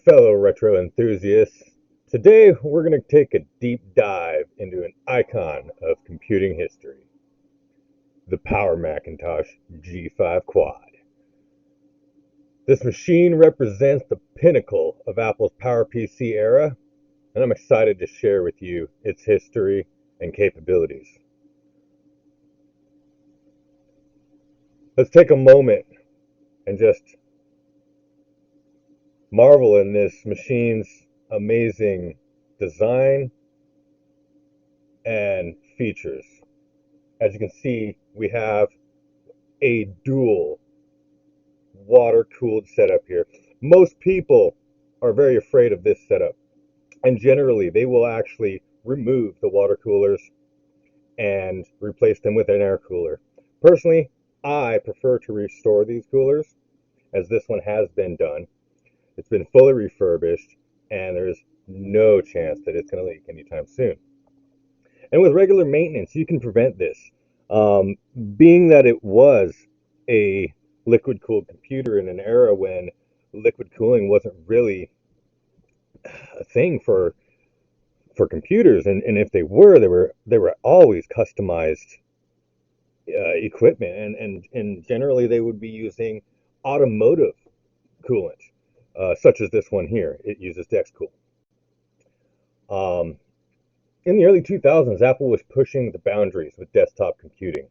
fellow retro enthusiasts. Today we're going to take a deep dive into an icon of computing history, the Power Macintosh G5 Quad. This machine represents the pinnacle of Apple's PowerPC era, and I'm excited to share with you its history and capabilities. Let's take a moment and just marvel in this machine's amazing design and features. As you can see, we have a dual water-cooled setup here. Most people are very afraid of this setup, and generally they will actually remove the water coolers and replace them with an air cooler. Personally, I prefer to restore these coolers, as this one has been done. It's been fully refurbished, and there's no chance that it's going to leak anytime soon. And with regular maintenance, you can prevent this. Being that it was a liquid-cooled computer in an era when liquid cooling wasn't really a thing for computers, and if they were always customized equipment, and generally they would be using automotive coolant. Such as this one here. It uses DexCool. In the early 2000s, Apple was pushing the boundaries with desktop computing.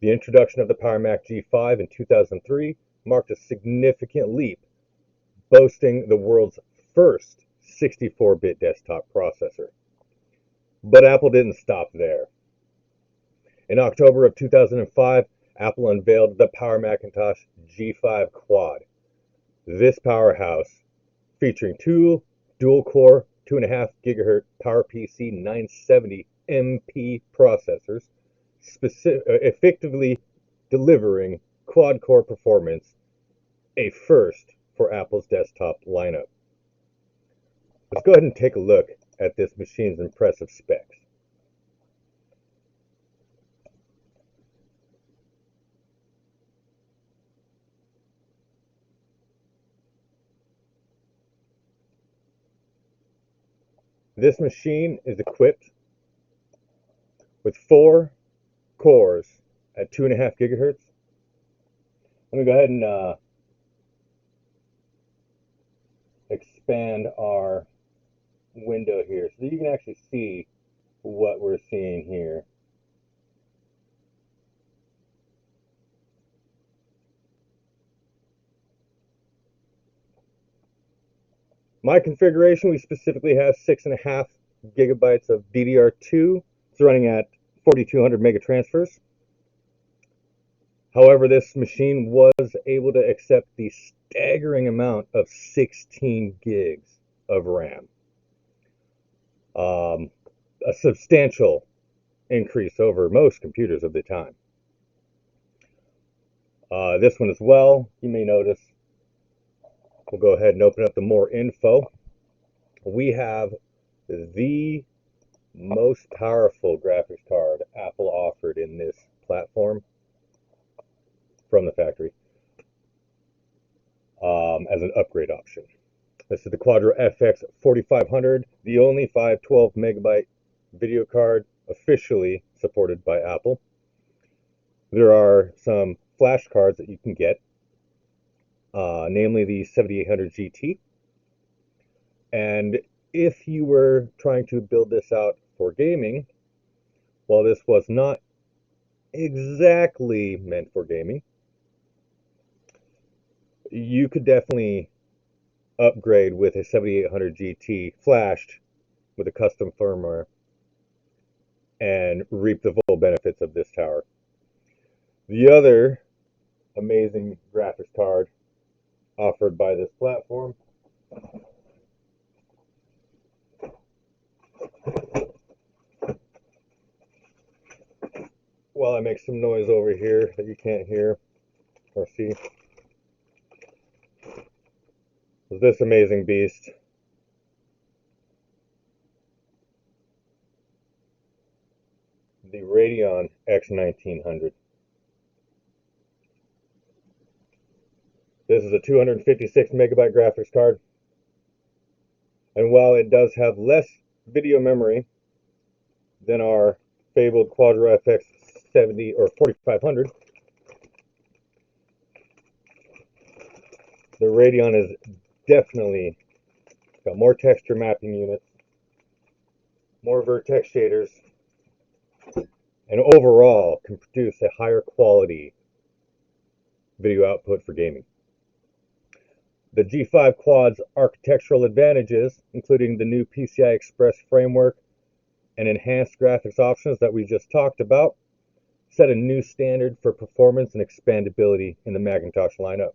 The introduction of the Power Mac G5 in 2003 marked a significant leap, boasting the world's first 64-bit desktop processor. But Apple didn't stop there. In October of 2005, Apple unveiled the Power Macintosh G5 Quad. This powerhouse, featuring two dual-core 2.5 GHz PowerPC 970 MP processors, effectively delivering quad-core performance, a first for Apple's desktop lineup. Let's go ahead and take a look at this machine's impressive specs. This machine is equipped with 4 cores at 2.5 gigahertz. Let me go ahead and expand our window here so that you can actually see what we're seeing here. My configuration, we specifically have 6.5 gigabytes of DDR2. It's running at 4200 mega transfers. However, this machine was able to accept the staggering amount of 16 gigs of RAM. A substantial increase over most computers of the time. This one as well, you may notice. We'll go ahead and open up the more info. We have the most powerful graphics card Apple offered in this platform from the factory as an upgrade option. This is the Quadro FX 4500, the only 512 megabyte video card officially supported by Apple. There are some flash cards that you can get, namely the 7800 GT. And if you were trying to build this out for gaming, while this was not exactly meant for gaming, you could definitely upgrade with a 7800 GT flashed with a custom firmware and reap the full benefits of this tower. The other amazing graphics card offered by this platform while I make some noise over here that you can't hear or see, is this amazing beast. The Radeon X1900. This is a 256 megabyte graphics card. And while it does have less video memory than our fabled Quadro FX 70 or 4500, the Radeon is definitely got more texture mapping units, more vertex shaders, and overall can produce a higher quality video output for gaming. The G5 Quad's architectural advantages, including the new PCI Express framework and enhanced graphics options that we just talked about, set a new standard for performance and expandability in the Macintosh lineup.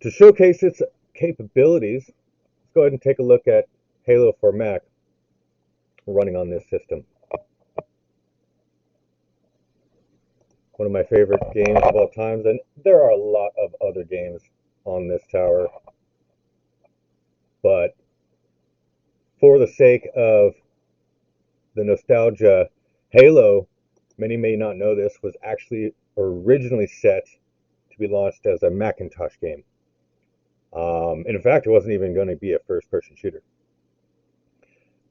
To showcase its capabilities, let's go ahead and take a look at Halo for Mac running on this system. One of my favorite games of all times, and there are a lot of other games on this tower, but for the sake of the nostalgia, Halo, many may not know this, was actually originally set to be launched as a Macintosh game. And in fact, it wasn't even going to be a first-person shooter.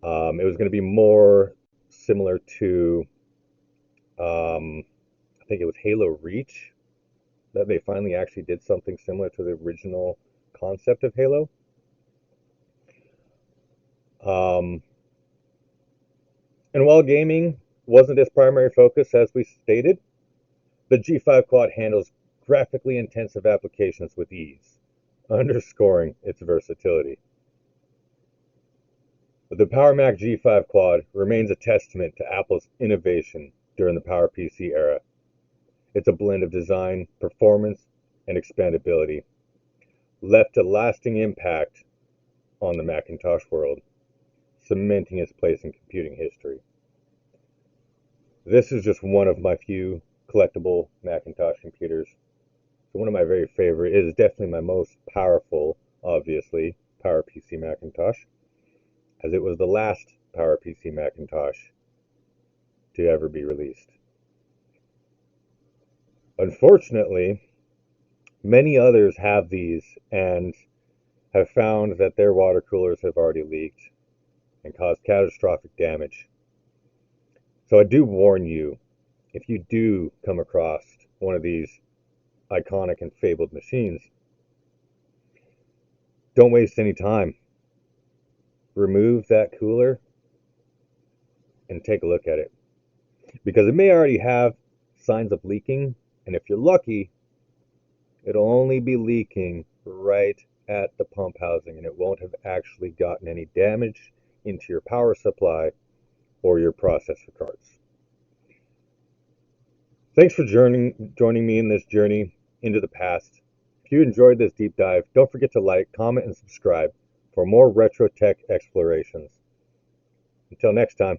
It was going to be more similar to, I think it was Halo Reach, that they finally actually did something similar to the original concept of Halo. And while gaming wasn't its primary focus, as we stated, the G5 Quad handles graphically intensive applications with ease, underscoring its versatility. But the Power Mac G5 Quad remains a testament to Apple's innovation during the PowerPC era. It's a blend of design, performance, and expandability, left a lasting impact on the Macintosh world, cementing its place in computing history. This is just one of my few collectible Macintosh computers. So one of my very favorite, it is definitely my most powerful, obviously, PowerPC Macintosh, as it was the last PowerPC Macintosh to ever be released. Unfortunately, many others have these and have found that their water coolers have already leaked and caused catastrophic damage. So I do warn you, if you do come across one of these iconic and fabled machines, don't waste any time. Remove that cooler and take a look at it, because it may already have signs of leaking, and if you're lucky, it'll only be leaking right at the pump housing, and it won't have actually gotten any damage into your power supply or your processor cards. Thanks for joining me in this journey into the past. If you enjoyed this deep dive, don't forget to like, comment, and subscribe for more retro tech explorations. Until next time.